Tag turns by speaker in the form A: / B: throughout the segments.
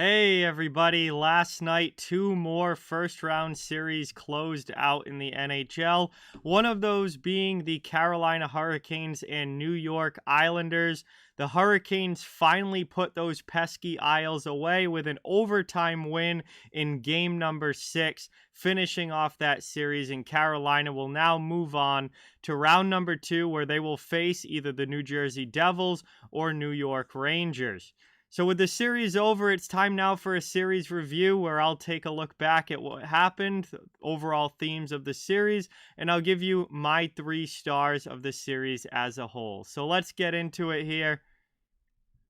A: Hey everybody, last night two more first round series closed out in the NHL. One of those being the Carolina Hurricanes and New York Islanders. The Hurricanes finally put those pesky Isles away with an overtime win in game number 6, finishing off that series, and Carolina will now move on to round number 2 where they will face either the New Jersey Devils or New York Rangers. So with the series over, it's time now for a series review where I'll take a look back at what happened, overall themes of the series, and I'll give you my 3 stars of the series as a whole. So let's get into it here.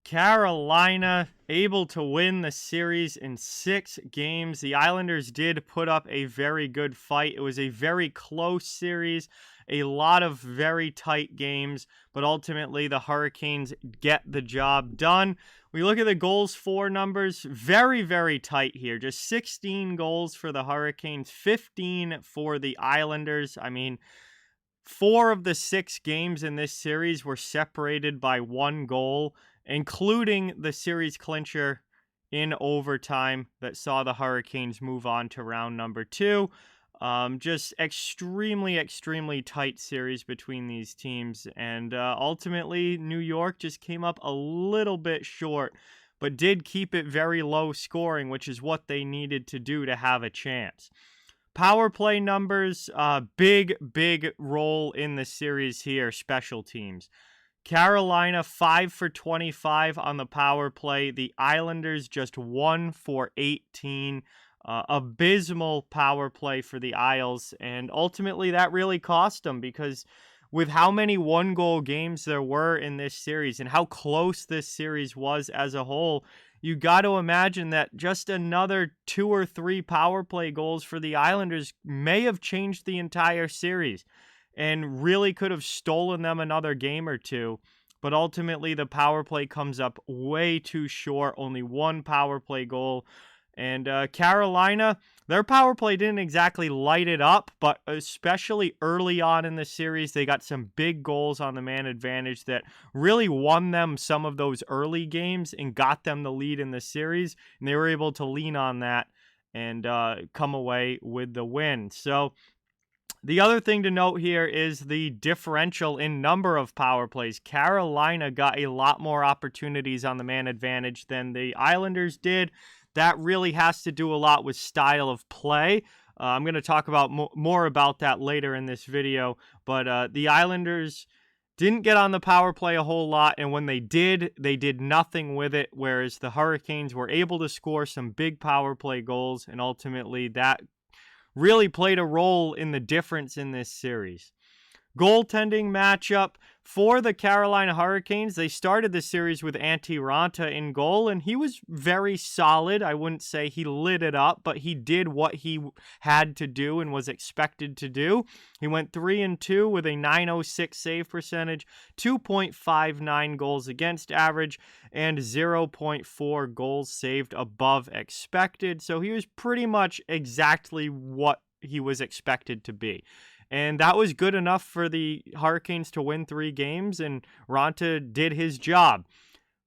A: Carolina able to win the series in 6 games. The Islanders did put up a very good fight. It was a very close series, a lot of very tight games, but ultimately the Hurricanes get the job done. We look at the goals for numbers, very, very tight here. Just 16 goals for the Hurricanes, 15 for the Islanders. I mean, 4 of the 6 games in this series were separated by 1 goal, including the series clincher in overtime that saw the Hurricanes move on to round number 2. Just extremely, extremely tight series between these teams. And ultimately, New York just came up a little bit short, but did keep it very low scoring, which is what they needed to do to have a chance. Power play numbers, big role in the series here, special teams. Carolina 5 for 25 on the power play. The Islanders just 1 for 18. Abysmal power play for the Isles, and ultimately that really cost them because with how many one-goal games there were in this series and how close this series was as a whole, you got to imagine that just another 2 or 3 power play goals for the Islanders may have changed the entire series and really could have stolen them another game or two. But ultimately, the power play comes up way too short, only 1 power play goal. And Carolina, their power play didn't exactly light it up, but especially early on in the series, they got some big goals on the man advantage that really won them some of those early games and got them the lead in the series. And they were able to lean on that and come away with the win. So the other thing to note here is the differential in number of power plays. Carolina got a lot more opportunities on the man advantage than the Islanders did. That really has to do a lot with style of play. I'm going to talk about more about that later in this video, but the Islanders didn't get on the power play a whole lot, and when they did nothing with it, whereas the Hurricanes were able to score some big power play goals, and ultimately that really played a role in the difference in this series. Goaltending matchup for the Carolina Hurricanes. They started the series with Antti Raanta in goal, and he was very solid. I wouldn't say he lit it up, but he did what he had to do and was expected to do. He went 3-2 with a .906 save percentage, 2.59 goals against average, and 0.4 goals saved above expected. So he was pretty much exactly what he was expected to be. And that was good enough for the Hurricanes to win 3 games, and Raanta did his job.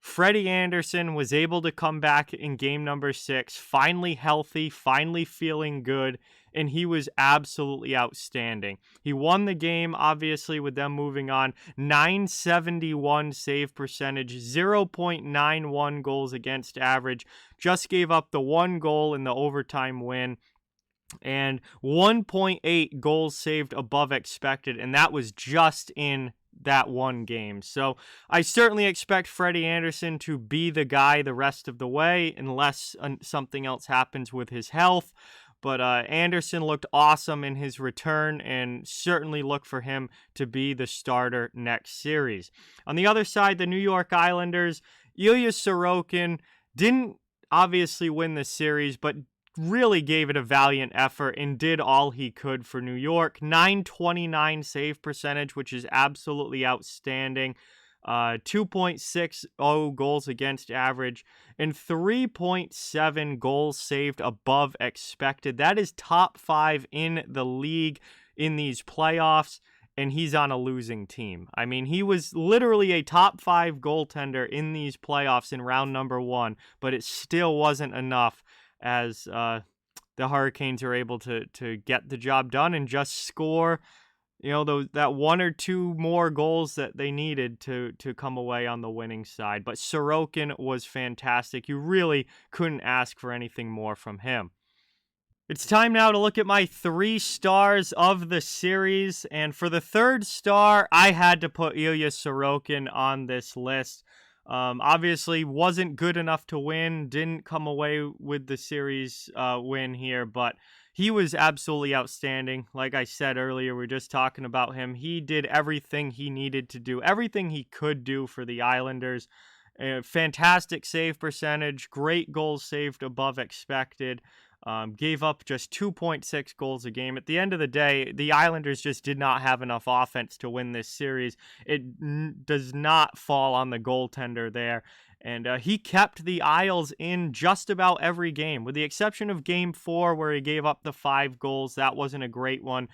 A: Freddie Andersen was able to come back in game number 6, finally healthy, finally feeling good, and he was absolutely outstanding. He won the game, obviously, with them moving on. .971 save percentage, 0.91 goals against average, just gave up the 1 goal in the overtime win, and 1.8 goals saved above expected, and that was just in that 1 game. So I certainly expect Freddie Andersen to be the guy the rest of the way, unless something else happens with his health. But Andersen looked awesome in his return, and certainly look for him to be the starter next series. On the other side, the New York Islanders, Ilya Sorokin didn't obviously win the series, but really gave it a valiant effort and did all he could for New York. .929 save percentage, which is absolutely outstanding. 2.60 goals against average, and 3.7 goals saved above expected. That is top 5 in the league in these playoffs. and he's on a losing team. I mean, he was literally a top 5 goaltender in these playoffs in round number 1, but it still wasn't enough as the Hurricanes are able to get the job done and just score, that one or two more goals that they needed to come away on the winning side. But Sorokin was fantastic. You really couldn't ask for anything more from him. It's time now to look at my 3 stars of the series. And for the 3rd star, I had to put Ilya Sorokin on this list. Obviously, wasn't good enough to win. Didn't come away with the series win here. But he was absolutely outstanding. Like I said earlier, we are just talking about him. He did everything he needed to do. Everything he could do for the Islanders. Fantastic save percentage. Great goals saved above expected. Gave up just 2.6 goals a game. At the end of the day, the Islanders just did not have enough offense to win this series. It does not fall on the goaltender there. And he kept the Isles in just about every game, with the exception of Game 4, where he gave up the 5 goals. That wasn't a great one.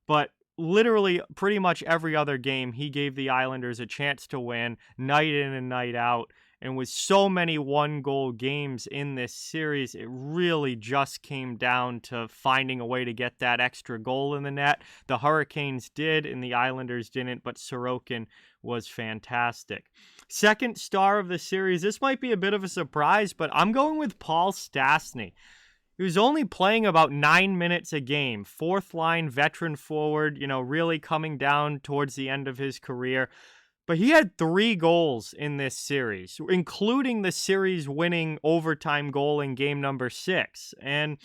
A: But literally pretty much every other game, he gave the Islanders a chance to win, night in and night out. And with so many one-goal games in this series, it really just came down to finding a way to get that extra goal in the net. The Hurricanes did, and the Islanders didn't, but Sorokin was fantastic. 2nd star of the series, this might be a bit of a surprise, but I'm going with Paul Stastny. He was only playing about 9 minutes a game. 4th-line veteran forward, really coming down towards the end of his career. But he had 3 goals in this series, including the series-winning overtime goal in game number 6. And,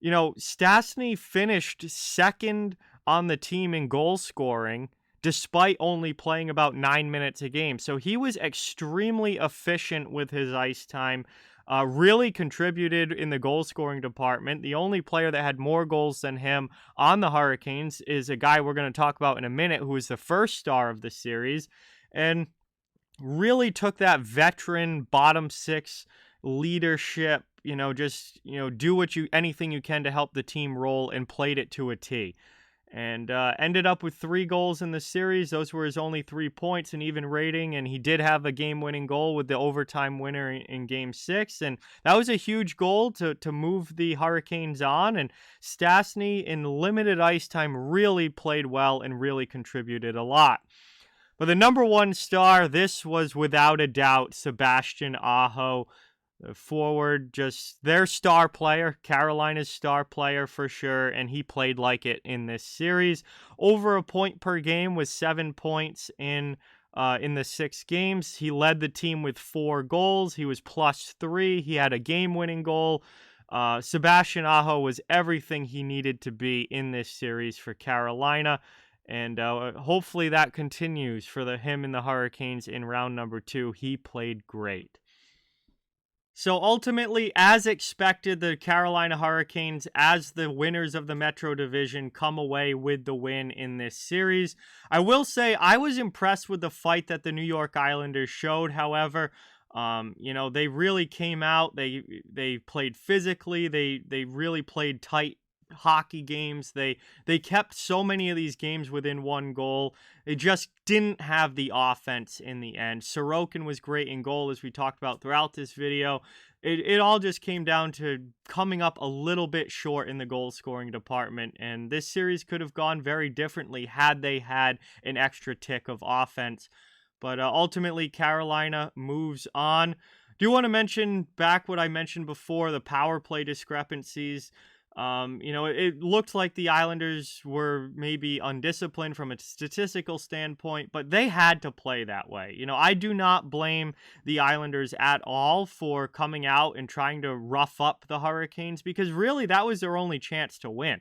A: Stastny finished 2nd on the team in goal scoring, despite only playing about 9 minutes a game. So he was extremely efficient with his ice time, really contributed in the goal-scoring department. The only player that had more goals than him on the Hurricanes is a guy we're going to talk about in a minute, who was the 1st star of the series, and really took that veteran bottom 6 leadership, do anything you can to help the team roll, and played it to a T. And ended up with 3 goals in the series. Those were his only 3 points in even rating, and he did have a game-winning goal with the overtime winner in Game 6, and that was a huge goal to move the Hurricanes on, and Stastny, in limited ice time, really played well and really contributed a lot. But the number 1 star, this was without a doubt Sebastian Aho. Forward, just their star player, Carolina's star player for sure, and he played like it in this series. Over a point per game with 7 points in the 6 games. He led the team with 4 goals. He was +3. He had a game-winning goal. Sebastian Aho was everything he needed to be in this series for Carolina, and hopefully that continues for him and the Hurricanes in round number 2. He played great. So ultimately, as expected, the Carolina Hurricanes, as the winners of the Metro Division, come away with the win in this series. I will say I was impressed with the fight that the New York Islanders showed. However, they really came out. They played physically. They really played tight hockey games. They kept so many of these games within 1 goal. They just didn't have the offense in the end. Sorokin was great in goal, as we talked about throughout this video. It all just came down to coming up a little bit short in the goal scoring department, and this series could have gone very differently had they had an extra tick of offense. But ultimately, Carolina moves on. Do you want to mention back what I mentioned before, the power play discrepancies? It looked like the Islanders were maybe undisciplined from a statistical standpoint, but they had to play that way. I do not blame the Islanders at all for coming out and trying to rough up the Hurricanes, because really that was their only chance to win.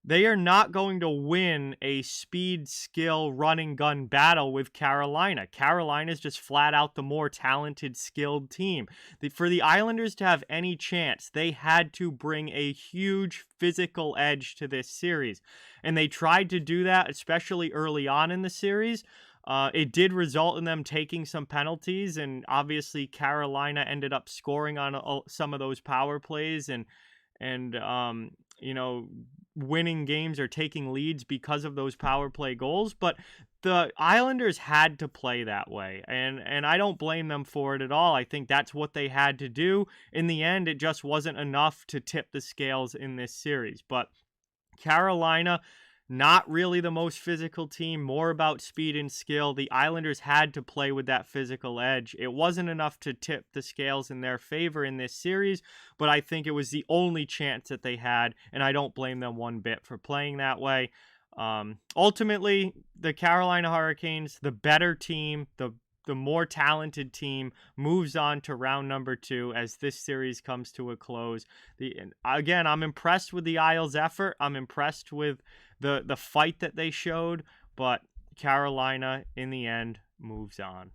A: They are not going to win a speed, skill, running gun battle with Carolina. Carolina's just flat out the more talented, skilled team. For the Islanders to have any chance, they had to bring a huge physical edge to this series. And they tried to do that, especially early on in the series. It did result in them taking some penalties, and obviously Carolina ended up scoring on some of those power plays, and and you know, winning games or taking leads because of those power play goals. But the Islanders had to play that way, and I don't blame them for it at all. I think that's what they had to do. In the end, it just wasn't enough to tip the scales in this series. But Carolina, not really the most physical team, more about speed and skill. The Islanders had to play with that physical edge. It wasn't enough to tip the scales in their favor in this series, but I think it was the only chance that they had, and I don't blame them one bit for playing that way. Ultimately, the Carolina Hurricanes, the better team, the more talented team, moves on to round number 2 as this series comes to a close. Again, I'm impressed with the Isles' effort. I'm impressed with the fight that they showed, but Carolina, in the end, moves on.